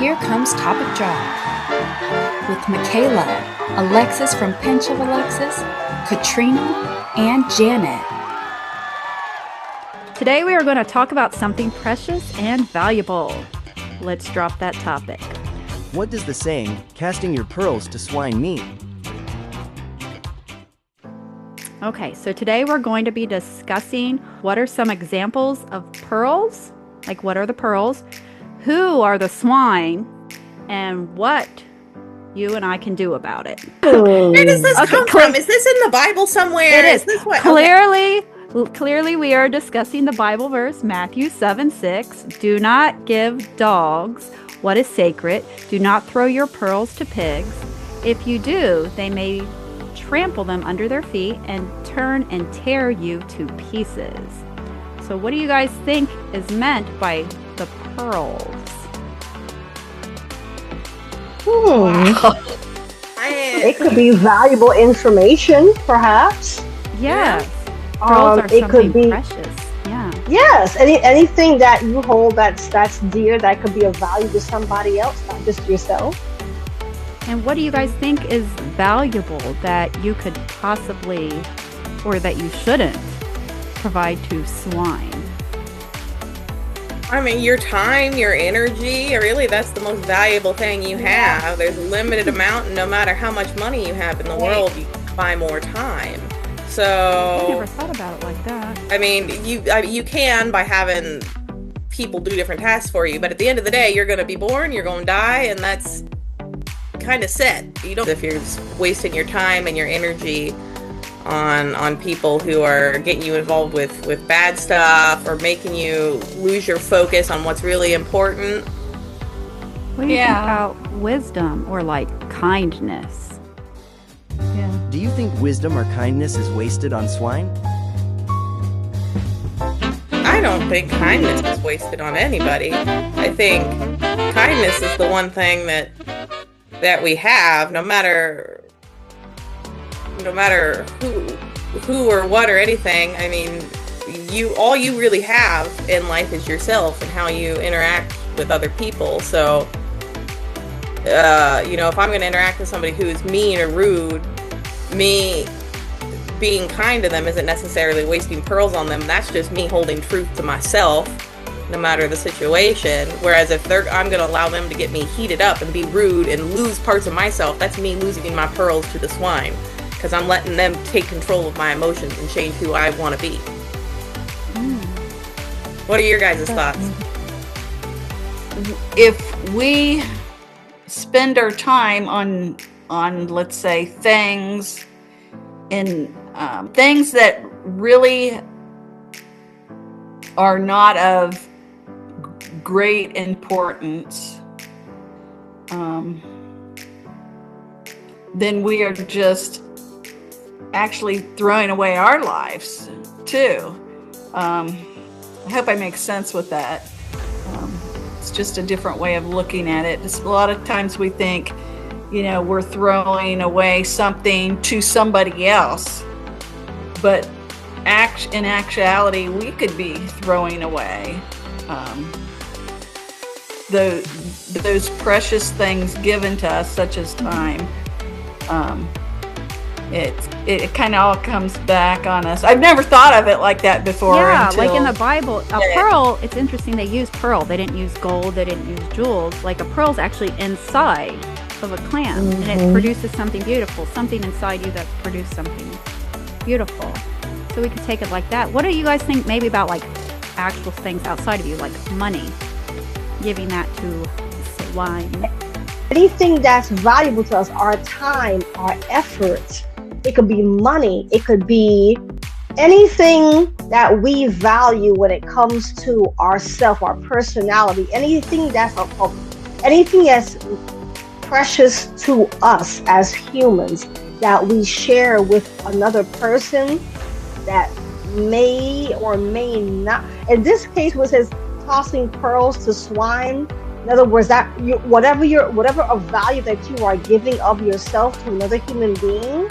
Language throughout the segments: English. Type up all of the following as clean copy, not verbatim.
Here comes Topic Drop with Micaella, Alexis from Pinch of Alexis, Katrina, and Janet. Today we are going to talk about something precious and valuable. Let's drop that topic. What does the saying, casting your pearls to swine mean? Okay, so today we're going to be discussing what are some examples of pearls, like what are the pearls, who are the swine, and what you and I can do about it. Where does this come from? Is this in the Bible somewhere? It is. This what? Clearly we are discussing the Bible verse, Matthew 7:6. Do not give dogs what is sacred. Do not throw your pearls to pigs. If you do, they may trample them under their feet and turn and tear you to pieces. So what do you guys think is meant by the pearls? Wow. It could be valuable information, perhaps. Yes. Pearls are something precious. Yeah. Yes. Anything that you hold that's dear, that could be of value to somebody else, not just yourself. And what do you guys think is valuable that you could possibly, or that you shouldn't, provide to swine? I mean, your time, your energy, really that's the most valuable thing you have. There's a limited amount, and no matter how much money you have in the world, you can buy more time. So I never thought about it like that. I mean, you can by having people do different tasks for you, but at the end of the day, you're going to be born, you're going to die, and that's kind of set. You don't, if you're wasting your time and your energy on people who are getting you involved with bad stuff or making you lose your focus on what's really important. What do you think about wisdom or like kindness? Yeah. Do you think wisdom or kindness is wasted on swine? I don't think kindness is wasted on anybody. I think kindness is the one thing that we have, no matter who or what or anything. I mean, all you really have in life is yourself and how you interact with other people. So, if I'm going to interact with somebody who is mean or rude, me being kind to them isn't necessarily wasting pearls on them. That's just me holding truth to myself, no matter the situation. Whereas if I'm going to allow them to get me heated up and be rude and lose parts of myself, that's me losing my pearls to the swine, because I'm letting them take control of my emotions and change who I want to be. What are your guys' thoughts? If we spend our time on let's say things that really are not of great importance, then we are just actually throwing away our lives too. I hope I make sense with that. It's just a different way of looking at it. Just a lot of times we think, we're throwing away something to somebody else, but in actuality, we could be throwing away those precious things given to us, such as time. It kind of all comes back on us. I've never thought of it like that before. Yeah, like in the Bible, pearl, it's interesting they used pearl. They didn't use gold, they didn't use jewels. Like a pearl's actually inside of a clam, and it produces something beautiful, something inside you that produced something beautiful. So we could take it like that. What do you guys think maybe about like actual things outside of you, like money, giving that to swine? Anything that's valuable to us, our time, our effort. It could be money. It could be anything that we value when it comes to ourself, our personality. Anything that's precious to us as humans that we share with another person that may or may not. In this case, what says tossing pearls to swine. In other words, that whatever of value that you are giving of yourself to another human being,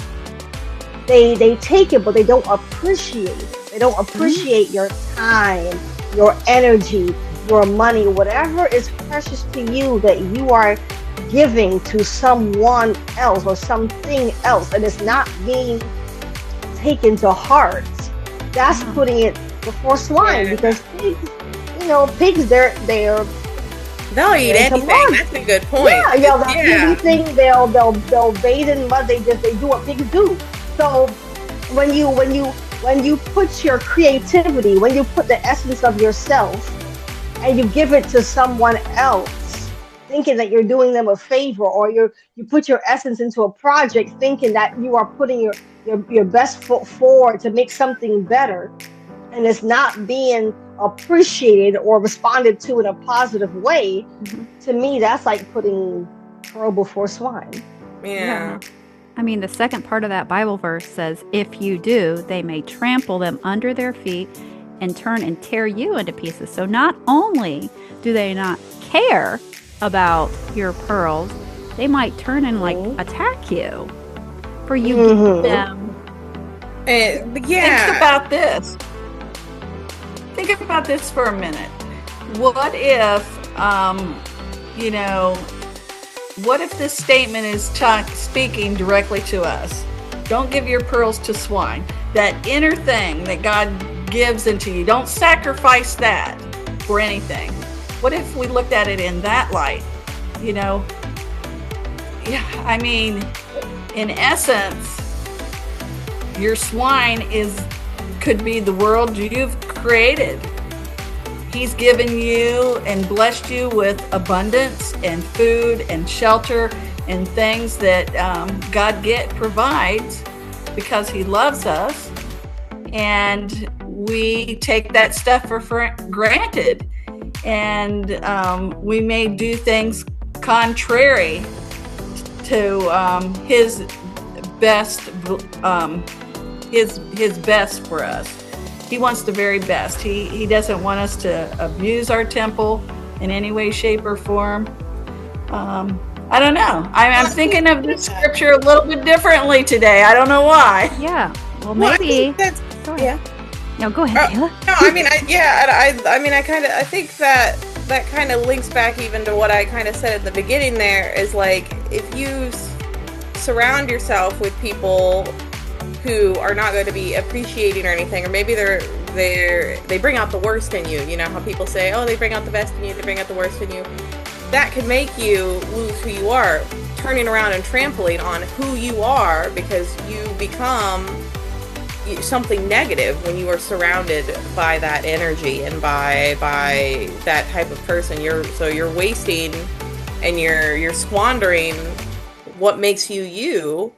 they take it, but they don't appreciate it. They don't appreciate your time, your energy, your money, whatever is precious to you that you are giving to someone else or something else, and it's not being taken to heart, that's putting it before swine. Because pigs, pigs, they'll eat anything. That's a good point. Yeah, they'll eat anything. They'll bathe in mud. They do what pigs do. So when you put your creativity, when you put the essence of yourself, and you give it to someone else, thinking that you're doing them a favor, or you put your essence into a project, thinking that you are putting your best foot forward to make something better, and it's not being appreciated or responded to in a positive way, to me, that's like putting pearl before swine. Yeah. I mean, the second part of that Bible verse says, if you do, they may trample them under their feet and turn and tear you into pieces. So not only do they not care about your pearls, they might turn and attack you for you giving them. Think about this. Think about this for a minute. What if, what if this statement is speaking directly to us? Don't give your pearls to swine. That inner thing that God gives into you, don't sacrifice that for anything. What if we looked at it in that light? I mean, in essence, your swine could be the world you've created. He's given you and blessed you with abundance and food and shelter and things that God provides because He loves us, and we take that stuff for granted, and we may do things contrary to His best, his best for us. He wants the very best. He doesn't want us to abuse our temple in any way, shape, or form. I don't know. I'm thinking of the scripture a little bit differently today. I don't know why. Yeah. Well, maybe. Go ahead. No, go ahead, Taylor. No, I mean, I think that kind of links back even to what I kind of said at the beginning. There is like, if you surround yourself with people who are not going to be appreciating or anything, or maybe they bring out the worst in you. You know how people say, oh, they bring out the best in you, they bring out the worst in you. That could make you lose who you are, turning around and trampling on who you are, because you become something negative when you are surrounded by that energy and by that type of person. You're wasting and you're squandering what makes you you.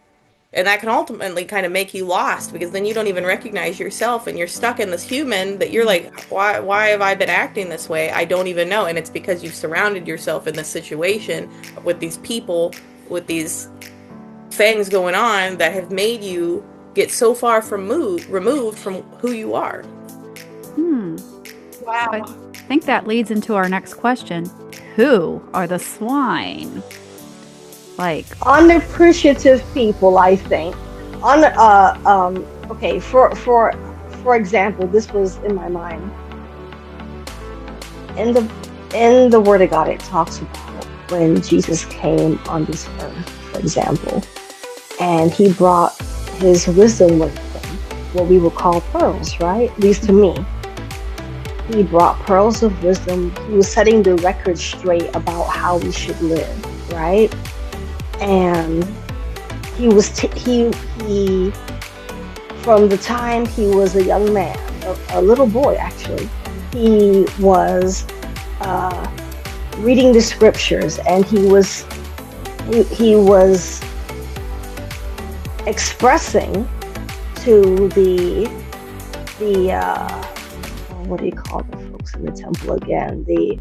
And that can ultimately kind of make you lost, because then you don't even recognize yourself, and you're stuck in this human that you're like, why have I been acting this way? I don't even know. And it's because you've surrounded yourself in this situation with these people, with these things going on that have made you get so far removed from who you are. Wow. I think that leads into our next question. Who are the swine? Like unappreciative people, I think. Okay, for example, this was in my mind. In the Word of God, it talks about when Jesus came on this earth, for example, and He brought His wisdom with Him, what we would call pearls, right? At least to me. He brought pearls of wisdom. He was setting the record straight about how we should live, right? And he from the time he was a young man, a little boy actually, he was reading the scriptures, and he was expressing to the what do you call the folks in the temple again? The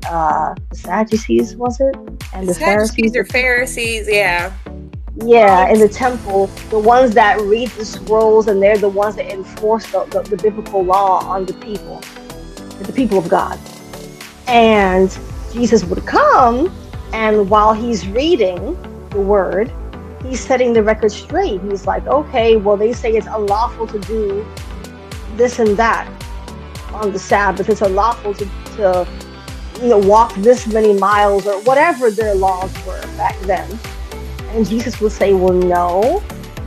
Sadducees, was it? And the Pharisees. Or Pharisees, yeah. Yeah, in the temple, the ones that read the scrolls, and they're the ones that enforce the biblical law on the people of God. And Jesus would come, and while He's reading the word, He's setting the record straight. He's like, okay, well, they say it's unlawful to do this and that on the Sabbath. It's unlawful to walk this many miles or whatever their laws were back then. And Jesus would say, well, no,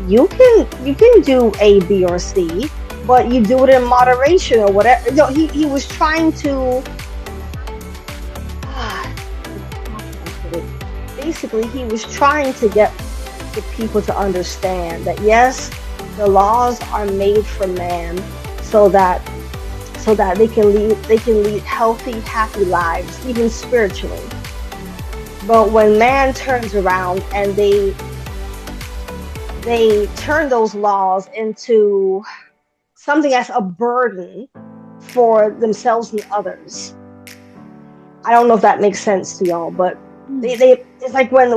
you can do A, B, or C, but you do it in moderation or whatever. No, he was trying to basically he was trying to get the people to understand that yes, the laws are made for man so that they can lead healthy, happy lives, even spiritually. But when man turns around and they turn those laws into something that's a burden for themselves and others. I don't know if that makes sense to y'all, but they it's like when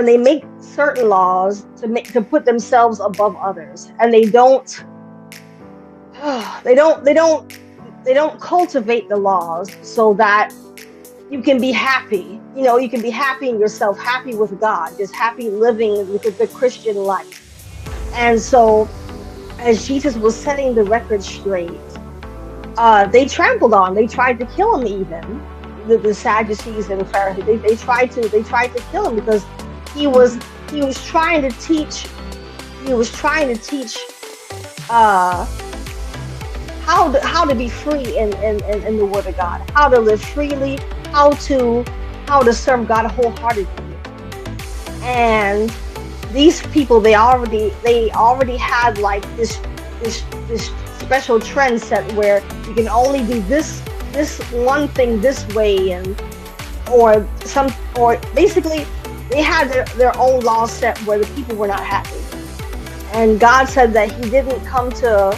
they make certain laws to put themselves above others, and they don't cultivate the laws so that you can be happy. You can be happy in yourself, happy with God, just happy living with the Christian life. And so, as Jesus was setting the record straight, they trampled on. They tried to kill him. Even the Sadducees and the Pharisees, they tried to kill him because he was trying to teach. He was trying to teach how to be free in the Word of God, how to live freely, how to serve God wholeheartedly. And these people, they already had like this special trend set where you can only do this one thing this way, or basically they had their own law set where the people were not happy. And God said that He didn't come to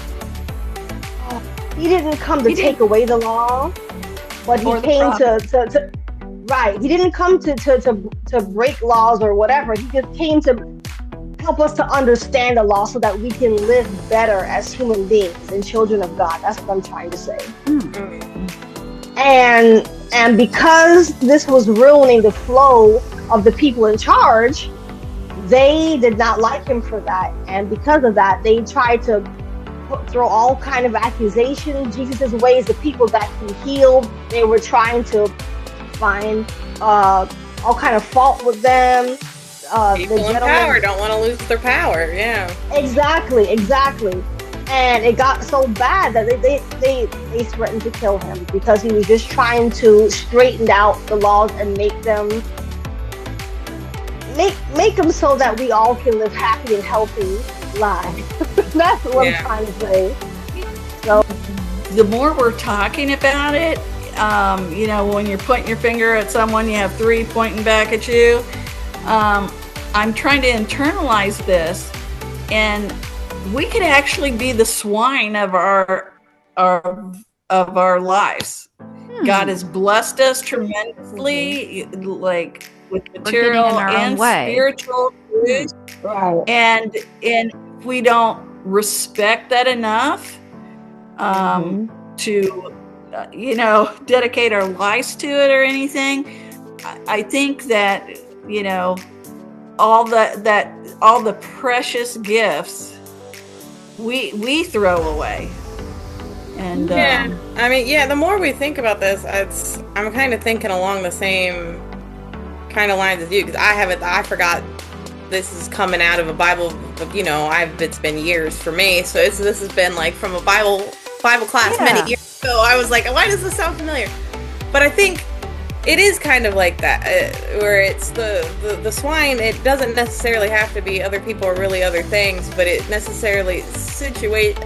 take away the law, but He came to right. He didn't come to break laws or whatever. He just came to help us to understand the law so that we can live better as human beings and children of God. That's what I'm trying to say. And because this was ruining the flow of the people in charge, they did not like Him for that. And because of that, they tried to throw all kind of accusations Jesus' ways. The people that He healed, they were trying to find all kind of fault with them. People in power don't want to lose their power. Yeah, exactly. And it got so bad that they threatened to kill him because he was just trying to straighten out the laws and make them so that we all can live happy and healthy lives. That's what I'm trying to say. So the more we're talking about it, when you're pointing your finger at someone, you have three pointing back at you. I'm trying to internalize this, and we could actually be the swine of our lives. God has blessed us tremendously, like with material and spiritual goods, right. and if we don't respect that enough to dedicate our lives to it or anything, I think that all the precious gifts we throw away. And the more we think about this, I'm kind of thinking along the same kind of lines as you, because I forgot this is coming out of a Bible. It's been years for me, so this has been like from a Bible class many years ago. I was like, why does this sound familiar? But I think it is kind of like that, where it's the swine. It doesn't necessarily have to be other people or really other things, but it necessarily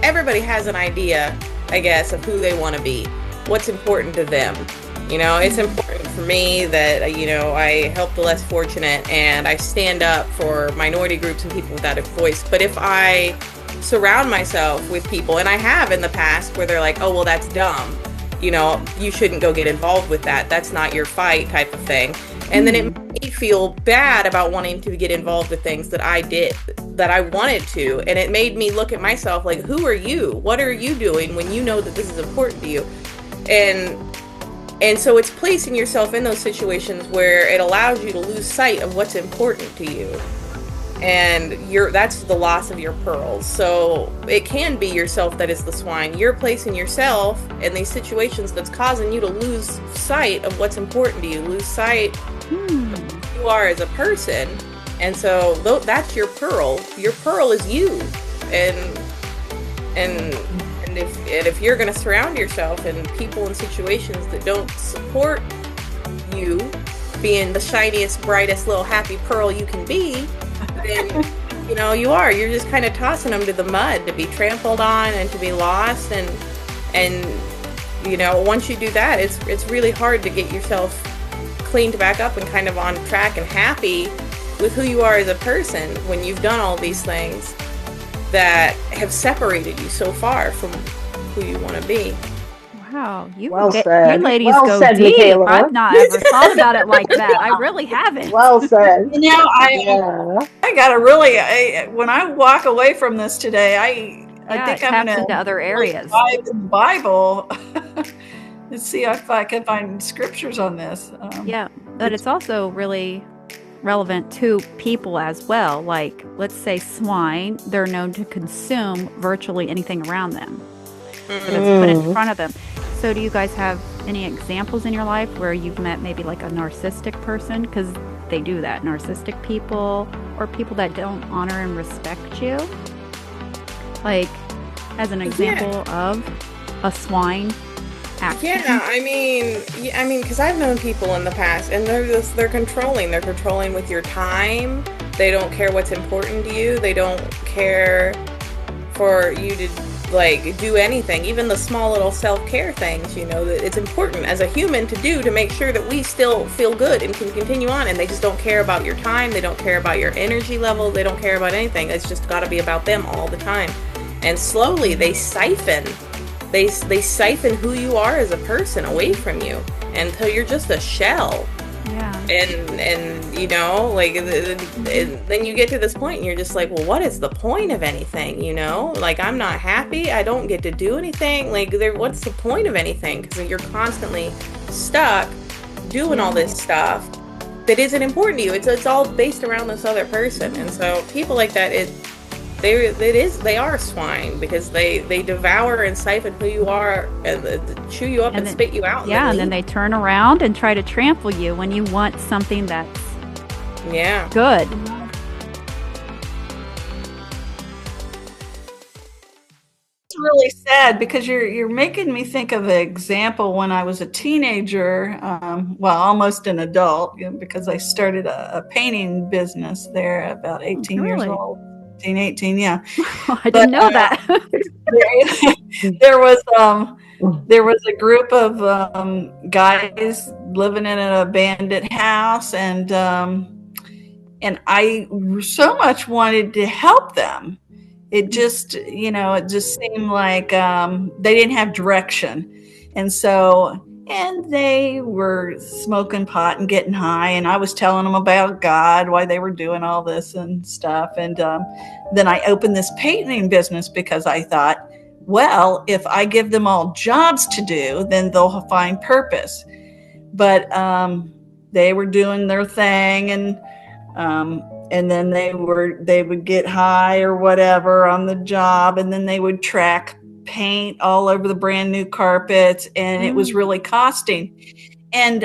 everybody has an idea, I guess, of who they want to be, what's important to them. It's important for me that, I help the less fortunate and I stand up for minority groups and people without a voice. But if I surround myself with people, and I have in the past, where they're like, oh, well, that's dumb. You shouldn't go get involved with that. That's not your fight, type of thing. And then it made me feel bad about wanting to get involved with things that I did, that I wanted to. And it made me look at myself like, who are you? What are you doing when you know that this is important to you? And so it's placing yourself in those situations where it allows you to lose sight of what's important to you. and that's the loss of your pearls. So it can be yourself that is the swine. You're placing yourself in these situations that's causing you to lose sight of what's important to you, lose sight of who you are as a person. And so that's your pearl. Your pearl is you. And if you're going to surround yourself in people and situations that don't support you being the shiniest, brightest little happy pearl you can be, then you're just kind of tossing them to the mud to be trampled on and to be lost. And once you do that, it's really hard to get yourself cleaned back up and kind of on track and happy with who you are as a person when you've done all these things that have separated you so far from who you want to be. Wow, you ladies well go said, deep. Micaella. I've not ever thought about it like that. I really haven't. Well said. I gotta really. When I walk away from this today, I think I'm gonna into other areas. Dive in the Bible. Let's see if I can find scriptures on this. But it's also really relevant to people as well. Like, let's say swine, they're known to consume virtually anything around them that's put in front of them. So do you guys have any examples in your life where you've met maybe like a narcissistic person? Because they do that, narcissistic people, or people that don't honor and respect you. Like, as an example of a swine action. Yeah, I mean, because I've known people in the past, and they're controlling. They're controlling with your time. They don't care what's important to you. They don't care for you to do anything, even the small little self-care things, that it's important as a human to do to make sure that we still feel good and can continue on. And they just don't care about your time. They don't care about your energy level. They don't care about anything. It's just got to be about them all the time. And slowly they siphon who you are as a person away from you until you're just a shell. Yeah. And then you get to this point and you're just like, well, what is the point of anything? I'm not happy. I don't get to do anything. What's the point of anything? Because you're constantly stuck doing all this stuff that isn't important to you. It's all based around this other person. And so people like that, they are swine, because they devour and siphon who you are and chew you up and spit you out. And then they turn around and try to trample you when you want something that's good. It's really sad, because you're making me think of an example when I was a teenager, almost an adult, because I started a painting business there about 18 years old. 18, yeah. I didn't know that. There was a group of guys living in an abandoned house, and I so much wanted to help them. It just seemed like they didn't have direction, and they were smoking pot and getting high, and I was telling them about God, why they were doing all this and stuff. And then I opened this painting business because I thought, well, if I give them all jobs to do, then they'll find purpose. But they were doing their thing, and then they would get high or whatever on the job, and then they would track paint all over the brand new carpets, and it was really costing. And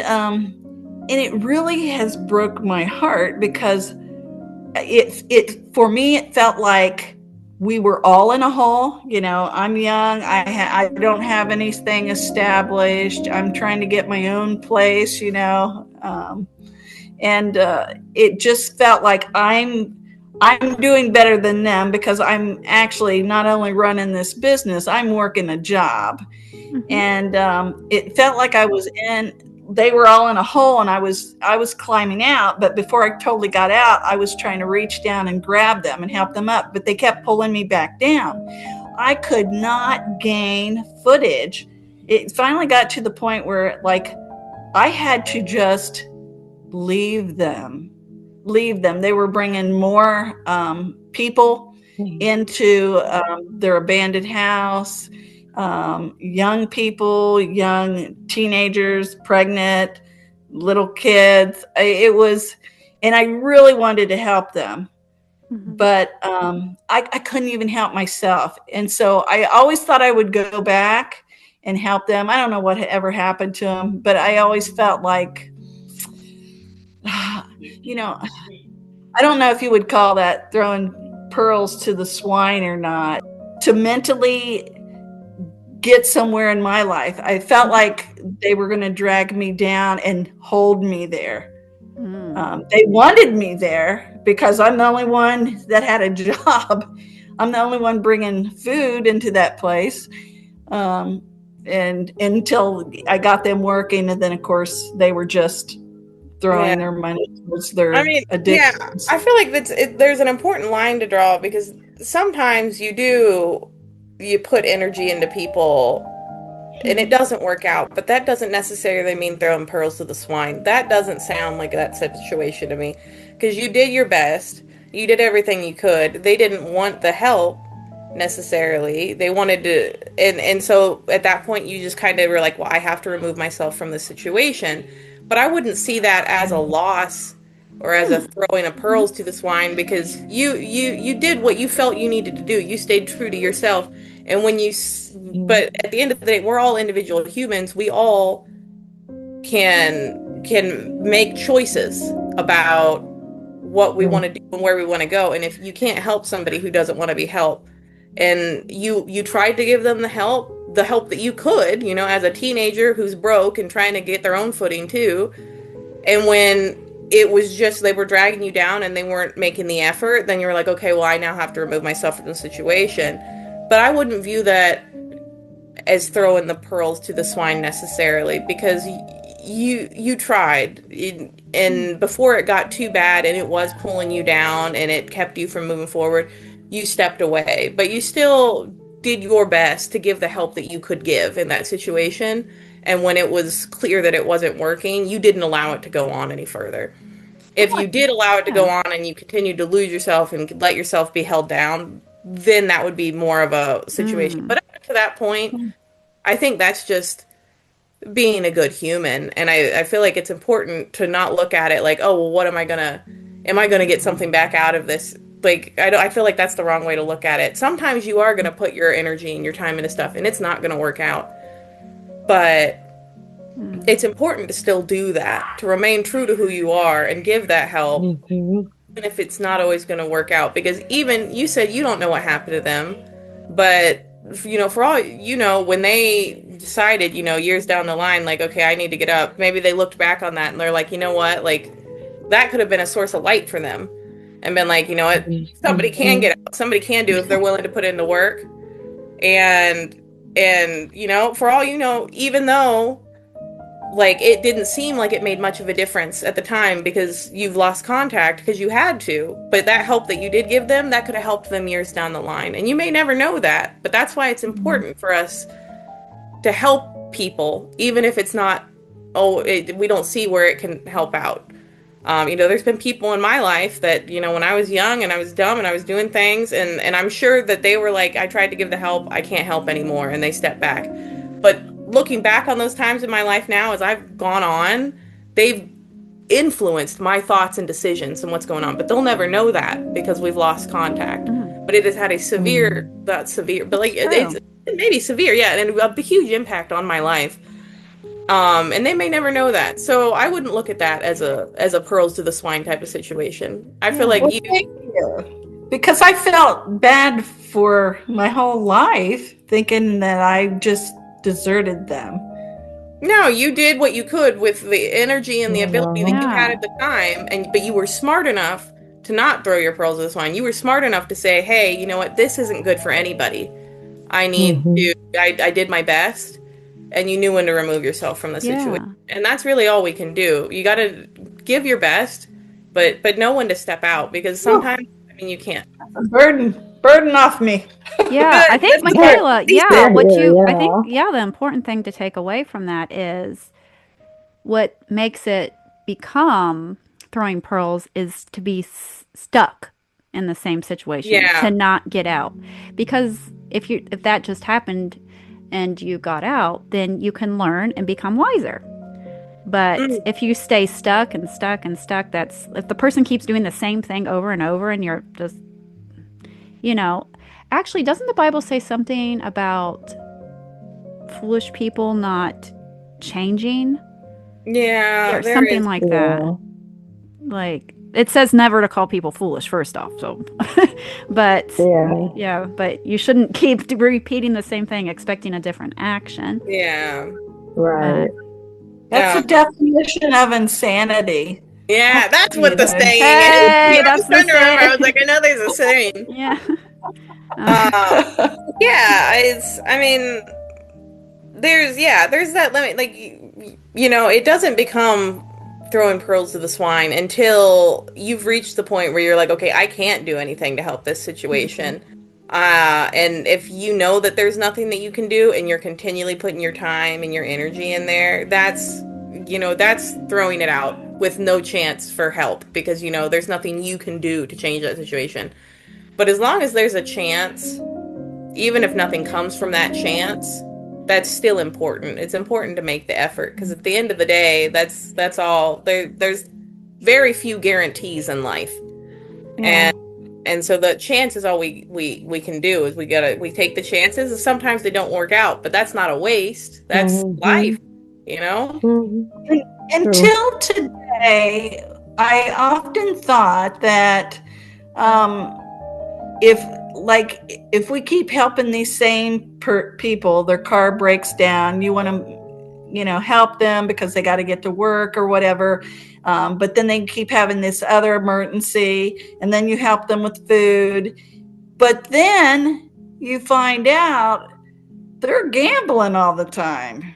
it really has broke my heart, because for me it felt like we were all in a hole. I'm young, I don't have anything established, I'm trying to get my own place, and it just felt like I'm doing better than them, because I'm actually not only running this business, I'm working a job. And it felt like they were all in a hole, and I was climbing out. But before I totally got out, I was trying to reach down and grab them and help them up, but they kept pulling me back down. I could not gain footage. It finally got to the point where I had to just leave them. They were bringing more people into their abandoned house, young people, young teenagers, pregnant, little kids. And I really wanted to help them, but I couldn't even help myself. And so I always thought I would go back and help them. I don't know what ever happened to them, but I always felt like, you know, I don't know if you would call that throwing pearls to the swine or not. To mentally get somewhere in my life, I felt like they were going to drag me down and hold me there. They wanted me there because I'm the only one that had a job. I'm the only one bringing food into that place. And until I got them working, and then of course they were just throwing their money towards their addictions. I feel like there's an important line to draw, because sometimes you put energy into people and it doesn't work out, but that doesn't necessarily mean throwing pearls to the swine. That doesn't sound like that situation to me, because you did your best. You did everything you could. They didn't want the help necessarily. They wanted to, and so at that point you just kind of were like, well, I have to remove myself from the situation. But I wouldn't see that as a loss or as a throwing of pearls to the swine, because you did what you felt you needed to do. You stayed true to yourself. And but at the end of the day, we're all individual humans. We all can make choices about what we want to do and where we want to go. And if you can't help somebody who doesn't want to be helped, and you tried to give them the help that you could, as a teenager who's broke and trying to get their own footing too, and when it was just they were dragging you down and they weren't making the effort, then you were like, okay, well, I now have to remove myself from the situation. But I wouldn't view that as throwing the pearls to the swine necessarily, because you tried, and before it got too bad and it was pulling you down and it kept you from moving forward, you stepped away. But you still did your best to give the help that you could give in that situation. And when it was clear that it wasn't working, you didn't allow it to go on any further. If you did allow it to go on and you continued to lose yourself and let yourself be held down, then that would be more of a situation. But up to that point, I think that's just being a good human. And I feel like it's important to not look at it like, oh, well, what am I gonna get something back out of this? Like, I feel like that's the wrong way to look at it. Sometimes you are going to put your energy and your time into stuff and it's not going to work out. But it's important to still do that, to remain true to who you are and give that help. Even if it's not always going to work out, because even you said you don't know what happened to them, but for all when they decided, years down the line, like, okay, I need to get up, maybe they looked back on that and they're like, you know what, like that could have been a source of light for them, and been like, you know what, somebody can get out, somebody can do if they're willing to put in the work. And for all even though like it didn't seem like it made much of a difference at the time because you've lost contact because you had to, but that help that you did give them, that could have helped them years down the line. And you may never know that, but that's why it's important for us to help people, even if it's not, we don't see where it can help out. There's been people in my life that, when I was young and I was dumb and I was doing things, and I'm sure that they were like, I tried to give the help, I can't help anymore, and they stepped back. But looking back on those times in my life now, as I've gone on, they've influenced my thoughts and decisions and what's going on. But they'll never know that because we've lost contact. But it has had a severe, not severe, but like it's maybe severe, and a huge impact on my life. And they may never know that. So I wouldn't look at that as a pearls to the swine type of situation. I feel like because I felt bad for my whole life, thinking that I just deserted them. No, you did what you could with the energy and the ability that you had at the time, but you were smart enough to not throw your pearls to the swine. You were smart enough to say, hey, you know what, this isn't good for anybody. I need to, I did my best, and you knew when to remove yourself from the situation. And that's really all we can do. You got to give your best, but know when to step out, because sometimes, you can't. Burden off me. Yeah, I think, Micaella, the important thing to take away from that is what makes it become throwing pearls is to be stuck in the same situation, to not get out. Because if that just happened and you got out, then you can learn and become wiser. But if you stay stuck and stuck and stuck, that's if the person keeps doing the same thing over and over and you're just, actually, doesn't the Bible say something about foolish people not changing? Yeah, Or there something is. like that. Like, it says never to call people foolish, first off. So, but but you shouldn't keep repeating the same thing, expecting a different action. Yeah. Right. That's the definition of insanity. Yeah, that's what the saying Hey, is. I that's was the trying to remember. I was saying. like, I know there's a saying. Yeah. Yeah, I mean, there's that limit. Like, it doesn't become throwing pearls to the swine until you've reached the point where you're like, okay, I can't do anything to help this situation. And if you know that there's nothing that you can do and you're continually putting your time and your energy in there, that's throwing it out with no chance for help because, there's nothing you can do to change that situation. But as long as there's a chance, even if nothing comes from that chance, that's still important. It's important to make the effort because at the end of the day, that's all. There's very few guarantees in life, and so the chance is all we can do. Is we take the chances. And sometimes they don't work out, but that's not a waste. That's life, Until today, I often thought that if we keep helping these same people, their car breaks down, you want to, help them because they got to get to work or whatever. But then they keep having this other emergency, and then you help them with food. But then you find out they're gambling all the time.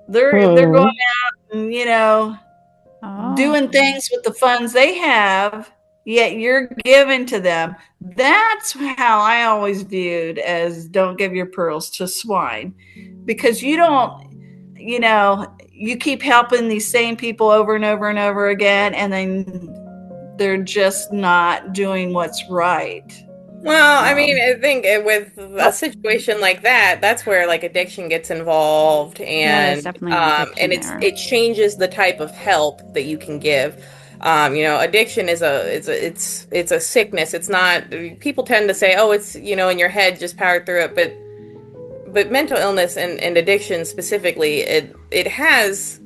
They're going out and, doing things with the funds they have, yet you're giving to them. That's how I always viewed as don't give your pearls to swine, because you don't, you keep helping these same people over and over and over again, and then they're just not doing what's right. Well, I mean, I think with a situation like that, that's where like addiction gets involved, and it changes the type of help that you can give. Addiction is it's a sickness. It's not. People tend to say, oh, it's in your head, just power through it, but mental illness and addiction specifically, it has,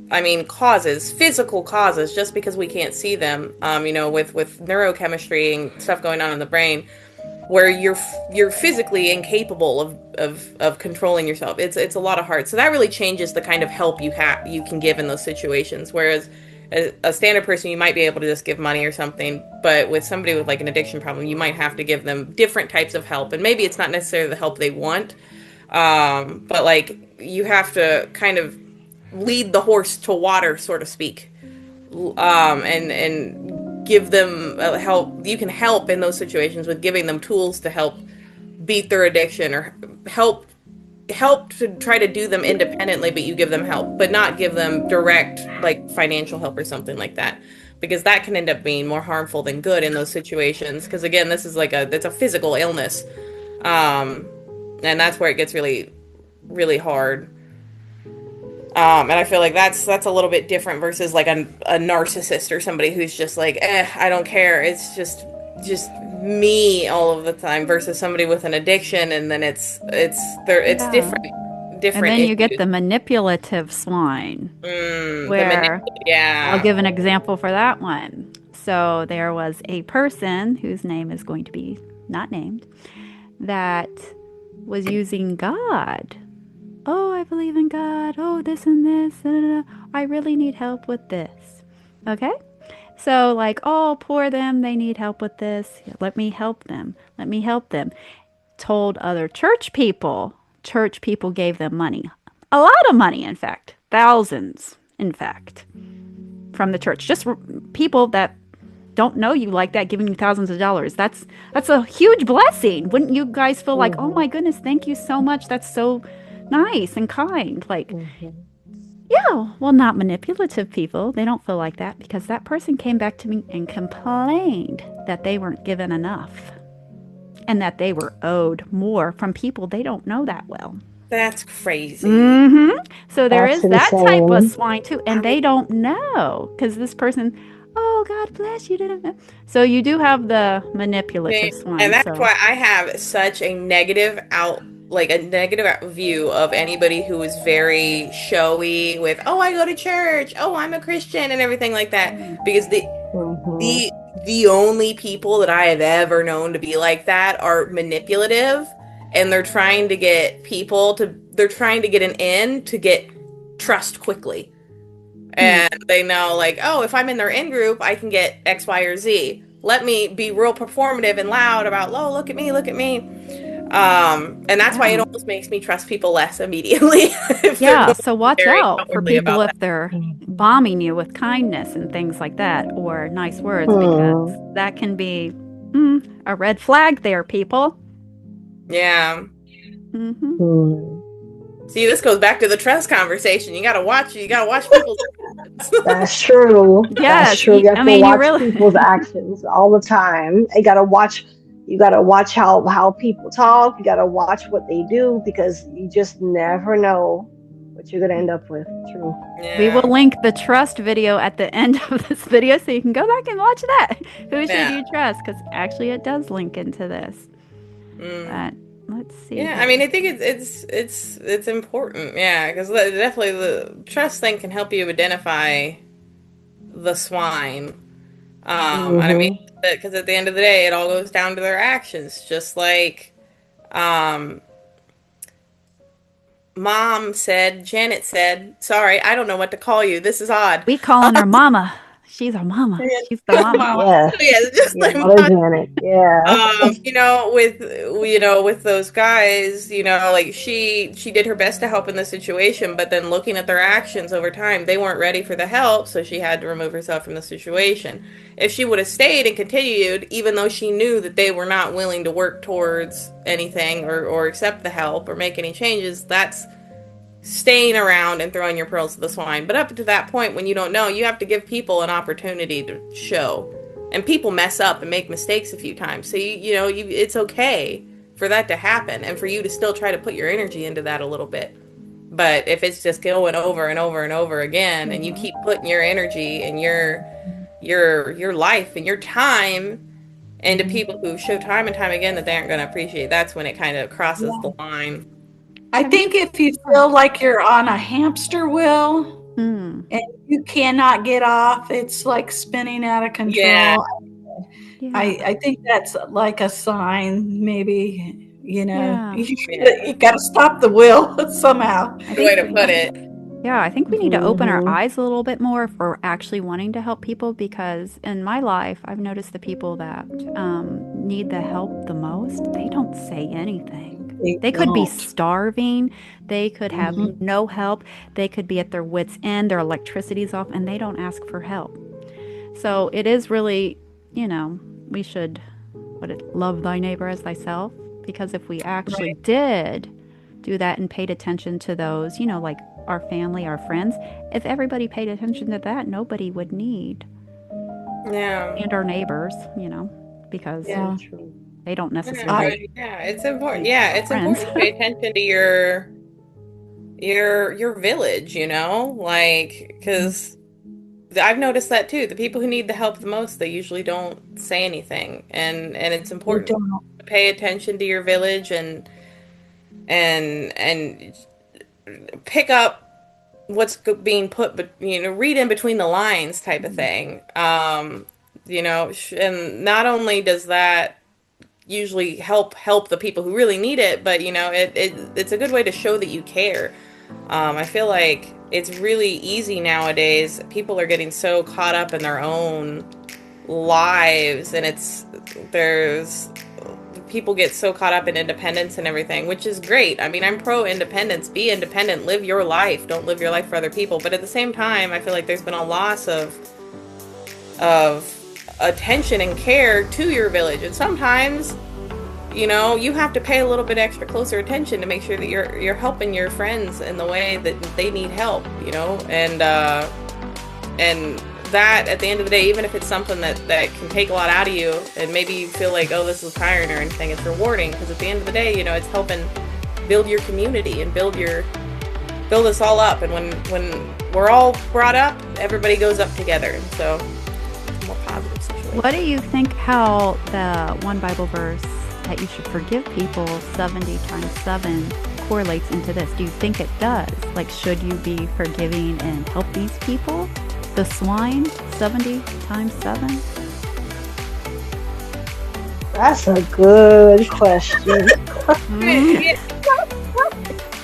causes, physical causes, just because we can't see them. With neurochemistry and stuff going on in the brain, where you're physically incapable of controlling yourself. It's a lot of heart. So that really changes the kind of help you can give in those situations. Whereas a standard person, you might be able to just give money or something, but with somebody with like an addiction problem, you might have to give them different types of help, and maybe it's not necessarily the help they want, but like you have to kind of lead the horse to water, so to speak, and give them help. You can help in those situations with giving them tools to help beat their addiction, or help to try to do them independently, but you give them help, but not give them direct like financial help or something like that, because that can end up being more harmful than good in those situations. Because again, this is it's a physical illness, and that's where it gets really, really hard. And I feel like that's a little bit different versus like a narcissist or somebody who's just like, I don't care. It's just me all of the time, versus somebody with an addiction, and then it's different. And then you get the manipulative swine, where I'll give an example for that one. So there was a person whose name is going to be not named that was using God. Oh, I believe in God. Oh, this and this. I really need help with this. Okay? So like, oh, poor them. They need help with this. Let me help them. Let me help them. Told other church people. Church people gave them money. A lot of money, in fact. Thousands, in fact, from the church. Just people that don't know you like that giving you thousands of dollars. That's a huge blessing. Wouldn't you guys feel like, oh my goodness, thank you so much. That's so nice and kind. Like, yeah, well, not manipulative people. They don't feel like that, because that person came back to me and complained that they weren't given enough and that they were owed more from people they don't know that well. That's crazy. So there That's is that type of insane. swine too, and they don't know because this person, oh God bless you, didn't know. So you do have the manipulative swine. And that's So why I have such a negative view of anybody who is very showy with, oh, I go to church, oh, I'm a Christian, and everything like that. Because Hmm. the only people that I have ever known to be like that are manipulative, and they're trying to get they're trying to get an in to get trust quickly. And they know, like, oh, if I'm in their in group, I can get X, Y, or Z. Let me be real performative and loud about, oh, look at me, look at me. And that's why it almost makes me trust people less immediately. If they're yeah, going so to be watch very out for outwardly people about if that. they're bombing you with kindness and things like that or nice words because that can be a red flag there, people. Yeah. Hmm. Hmm. See, this goes back to the trust conversation. You gotta watch people's That's true. That's Yes, true. You have I to mean, you watch really. people's actions all the time. You gotta watch. You gotta watch how people talk. You gotta watch what they do because you just never know what you're gonna end up with. True. We will Yeah. link the trust video at the end of this video so you can go back and watch that. Who should Yeah. you trust? Because actually, it does link into this. Mm. But let's see. Yeah, I here. mean, I think it's important. Yeah, because definitely the trust thing can help you identify the swine. And I mean, Hmm. because at the end of the day, it all goes down to their actions. Just like, um, Janet said, sorry, I don't know what to call you. This is odd. We calling her mama. She's our mama. She's the mama. Mama. Yes. Yeah, it's just Your like mother Janet. Yeah. with those guys, like she did her best to help in the situation, but then looking at their actions over time, they weren't ready for the help, so she had to remove herself from the situation. If she would have stayed and continued, even though she knew that they were not willing to work towards anything or accept the help or make any changes, that's staying around and throwing your pearls to the swine. But up to that point, when you don't know, you have to give people an opportunity to show. And people mess up and make mistakes a few times. So it's okay for that to happen and for you to still try to put your energy into that a little bit. But if it's just going over and over and over again, and you keep putting your energy and your life and your time into people who show time and time again that they aren't going to appreciate, that's when it kind of crosses the line. I think if you feel like you're on a hamster wheel and you cannot get off, it's like spinning out of control. Yeah. Yeah. I think that's like a sign, maybe, Yeah. you got to stop the wheel somehow. I The way think to put it. Yeah, I think we need to open our Mhm. eyes a little bit more if we're actually wanting to help people because in my life, I've noticed the people that need the help the most, they don't say anything. They could be starving. They could have no help. They could be at their wits' end. Their electricity's off, and they don't ask for help. So it is really, we should love thy neighbor as thyself. Because if we actually did do that and paid attention to those, like our family, our friends, if everybody paid attention to that, nobody would need. Yeah. And our neighbors, because True. they don't necessarily. It's important. Yeah, it's important to pay attention to your village, like, because I've noticed that too. The people who need the help the most, they usually don't say anything, and it's important to pay attention to your village and pick up what's being put, but read in between the lines, type of thing. And not only does that usually help the people who really need it, but it's a good way to show that you care. I feel like it's really easy nowadays. People are getting so caught up in their own lives, and people get so caught up in independence and everything, which is great. I mean, I'm pro independence. Be independent, live your life, don't live your life for other people. But at the same time, I feel like there's been a loss of attention and care to your village, and sometimes you have to pay a little bit extra closer attention to make sure that you're helping your friends in the way that they need help, and that at the end of the day, even if it's something that can take a lot out of you and maybe you feel like, oh, this is tiring or anything, it's rewarding, because at the end of the day, it's build your community and build us all up. And when we're all brought up, everybody goes up together. And so it's a more positive situation. What do you think how the one Bible verse that you should forgive people 70 times 7 correlates into this? Do you think it does? Like, should you be forgiving and help these people? The swine 70 times 7? That's a good question.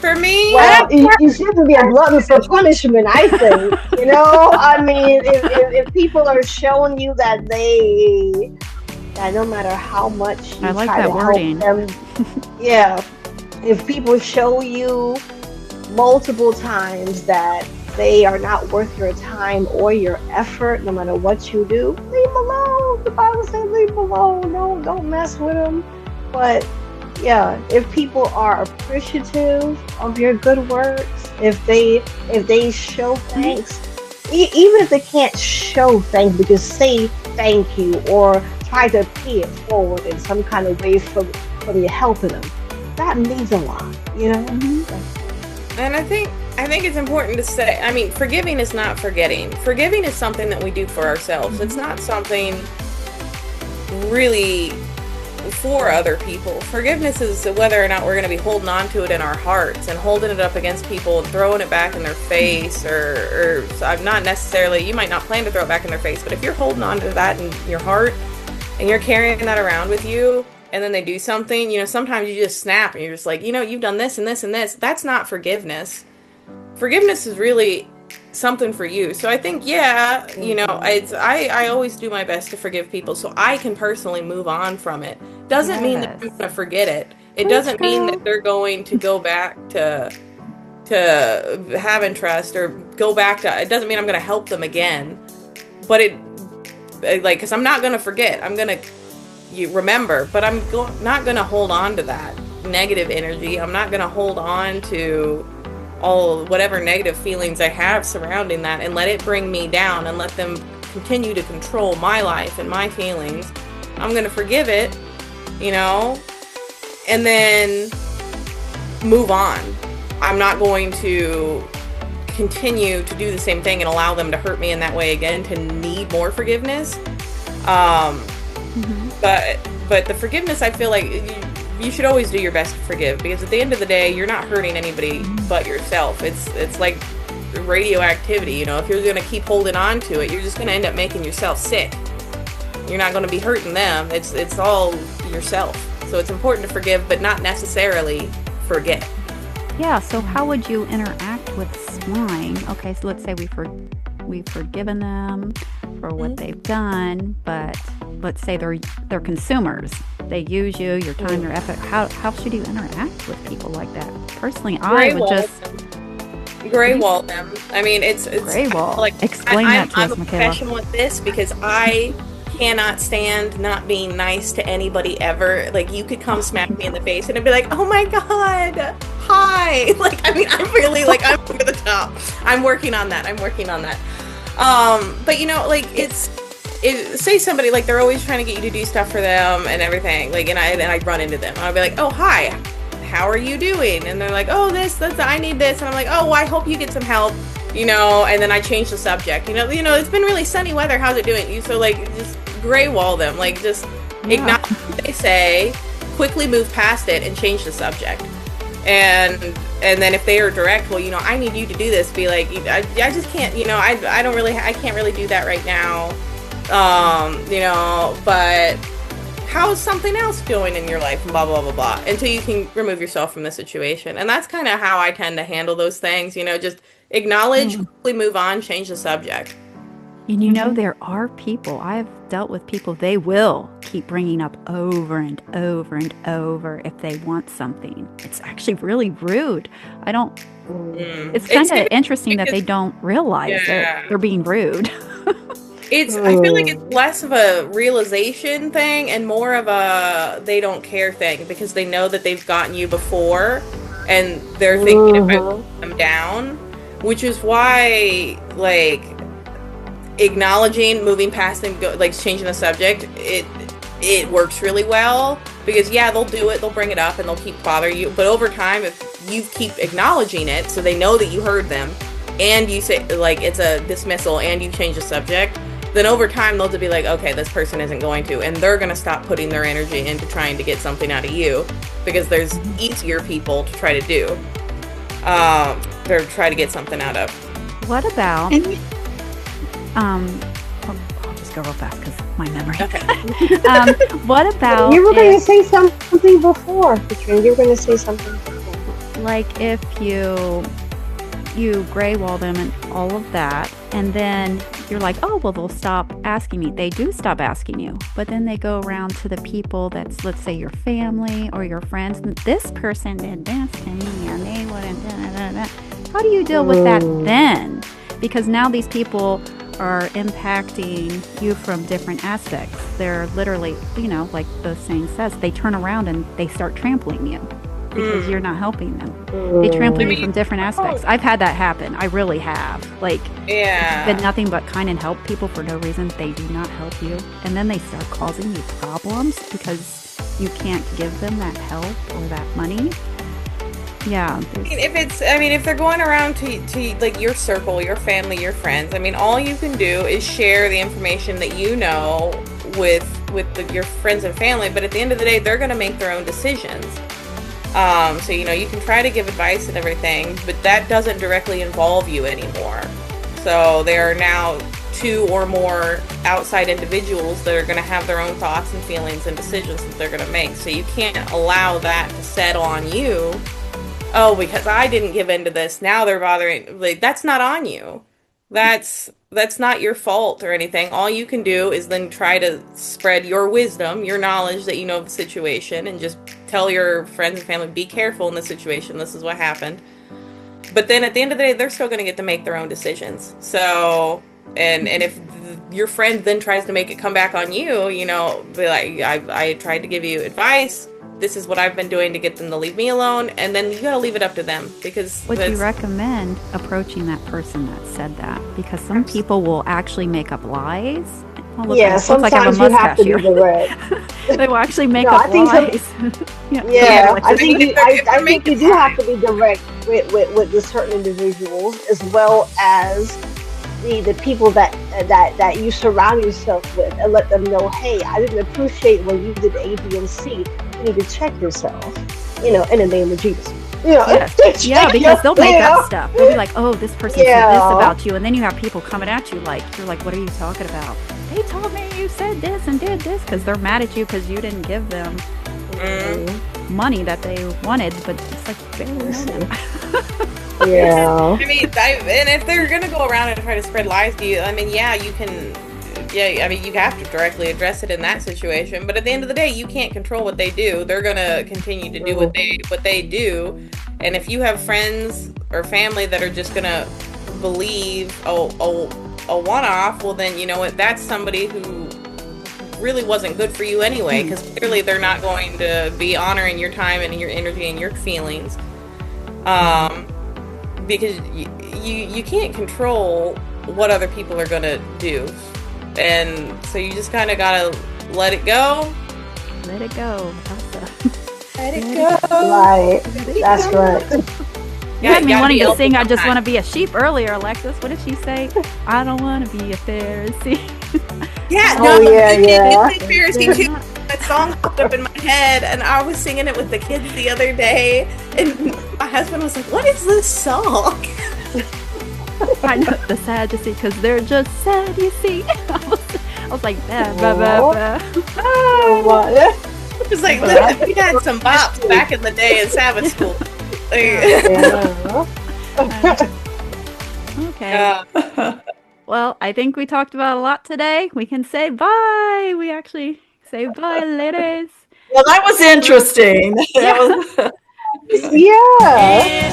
For me, Well, you shouldn't be a glutton for punishment, I think. I mean, if people are showing you that that no matter how much you I like try that to wording. help them, yeah. If people show you multiple times that they are not worth your time or your effort, no matter what you do, leave them alone. The Bible says leave them alone. No, don't mess with them. But yeah, if people are appreciative of your good works, if they show thanks, even if they can't show thanks, because say thank you or try to pay it forward in some kind of way for you helping them, that means a lot, And I think it's important to say, I mean, forgiving is not forgetting. Forgiving is something that we do for ourselves. It's not something really for other people. Forgiveness is whether or not we're going to be holding on to it in our hearts and holding it up against people and throwing it back in their face, or so I'm not necessarily, you might not plan to throw it back in their face, but if you're holding on to that in your heart and you're carrying that around with you, and then they do something, sometimes you just snap and you're just like, you've done this and this and this. That's not forgiveness. Forgiveness is really something for you. So I think, I always do my best to forgive people so I can personally move on from it. Doesn't mean that I'm going to forget it. It doesn't mean that they're going to go back to having trust or go back to, it doesn't mean I'm going to help them again. But because I'm not going to forget. I'm going to remember, but I'm not going to hold on to that negative energy. I'm not going to hold on to all whatever negative feelings I have surrounding that and let it bring me down and let them continue to control my life and my feelings. I'm going to forgive it, and then move on. I'm not going to continue to do the same thing and allow them to hurt me in that way again, to need more forgiveness. But the forgiveness, I feel like you should always do your best to forgive, because at the end of the day, you're not hurting anybody but yourself. It's like radioactivity, if you're going to keep holding on to it, you're just going to end up making yourself sick. You're not going to be hurting them. It's all yourself. So it's important to forgive, but not necessarily forget. Yeah, so how would you interact with swine? Okay, so let's say we've forgiven them for what they've done, but let's say they're consumers. They use you, your time, your effort. How should you interact with people like that? Personally, I would just Graywall them. I mean, it's Graywall. Like, explain that to us, I'm a Micaella. professional at this because I cannot stand not being nice to anybody ever. Like, you could come smack me in the face and I'd be like, oh my god, hi. Like, I mean, I'm really like, I'm over the top. I'm working on that. But say somebody, like, they're always trying to get you to do stuff for them and everything, like, and I run into them. I'll be like, oh, hi, how are you doing? And they're like, oh, that's I need this. And I'm like, oh, well, I hope you get some help, and then I change the subject. It's been really sunny weather. How's it doing? So, like, just Graywall them, like, just acknowledge what they say, quickly move past it and change the subject. And then if they are direct, well, I need you to do this, be like, I just can't, I can't really do that right now. But how's something else going in your life, and blah, blah, blah, blah, until you can remove yourself from the situation. And that's kind of how I tend to handle those things, just acknowledge, quickly move on, change the subject. And there are people, I've dealt with people, they will keep bringing up over and over and over if they want something. It's actually really rude. It's kind of interesting that they don't realize that they're being rude. I feel like it's less of a realization thing and more of a they don't care thing, because they know that they've gotten you before and they're thinking about them down, which is why, like, acknowledging, moving past and changing the subject, it works really well. Because yeah, they'll do it, they'll bring it up, and they'll keep bothering you. But over time, if you keep acknowledging it, so they know that you heard them, and you say, like, it's a dismissal, and you change the subject, then over time they'll just be like, okay, this person isn't going to, and they're going to stop putting their energy into trying to get something out of you, because there's easier people to try to do, or try to get something out of. What about, I'll just go real fast because my memory. Okay. What about You were going to say something before, Katrina. You were going to say something before. like if you graywall them and all of that, and then you're like, oh, well, they'll stop asking me. They do stop asking you, but then they go around to the people that's, let's say, your family or your friends. And this person did this to me, and they wouldn't. Da, da, da. How do you deal with that then? Because now these people are impacting you from different aspects. They're literally, like the saying says, they turn around and they start trampling you. Because you're not helping them. They trample you from different aspects. I've had that happen. I really have. It's been nothing but kind and help people for no reason. They do not help you. And then they start causing you problems because you can't give them that help or that money. Yeah. If they're going around to like your circle, your family, your friends, all you can do is share the information that you know with your friends and family. But at the end of the day, they're going to make their own decisions. So, you can try to give advice and everything, but that doesn't directly involve you anymore. So there are now 2 or more outside individuals that are going to have their own thoughts and feelings and decisions that they're going to make. So you can't allow that to settle on you. Oh, because I didn't give in to this, now they're bothering. Like, that's not on you. That's not your fault or anything. All you can do is then try to spread your wisdom, your knowledge that you know of the situation, and just tell your friends and family, be careful in this situation. This is what happened. But then at the end of the day, they're still going to get to make their own decisions. So, and if your friend then tries to make it come back on you, be like, I tried to give you advice. This is what I've been doing to get them to leave me alone, and then you gotta leave it up to them. Because would you recommend approaching that person that said that? Because some people will actually make up lies. Sometimes you have to be direct. They will actually make up lies. I think you do have to be direct with the certain individuals, as well as the people that you surround yourself with, and let them know, hey, I didn't appreciate when you did A, B, and C. You need to check yourself, in the name of Jesus. Because they'll make up stuff. They'll be like, oh, this person said this about you, and then you have people coming at you you're like, what are you talking about? They told me you said this and did this, because they're mad at you because you didn't give them money that they wanted, but it's like, yeah. And if they're gonna go around and try to spread lies to you, you can. Yeah, you have to directly address it in that situation. But at the end of the day, you can't control what they do. They're gonna continue to do what they do. And if you have friends or family that are just gonna believe a one-off, well then, you know what? That's somebody who really wasn't good for you anyway. Because clearly they're not going to be honoring your time and your energy and your feelings. Because you can't control what other people are gonna do. And so you just kind of gotta let it go. Let it go. Let it go. Right. That's right. You had me wanting to sing I Just Want to Be a Sheep earlier, Alexis. What did she say? I don't want to be a Pharisee. Yeah, Pharisee too. That song popped up in my head, and I was singing it with the kids the other day, and my husband was like, what is this song? I know the Sadducee, because they're just sad, you see. I was like, bah, bah, bah, bah. It was like, we had some bops back in the day in Sabbath school. Okay. Well, I think we talked about a lot today. We can say bye. We actually say bye, ladies. Well, that was interesting. Yeah. Yeah.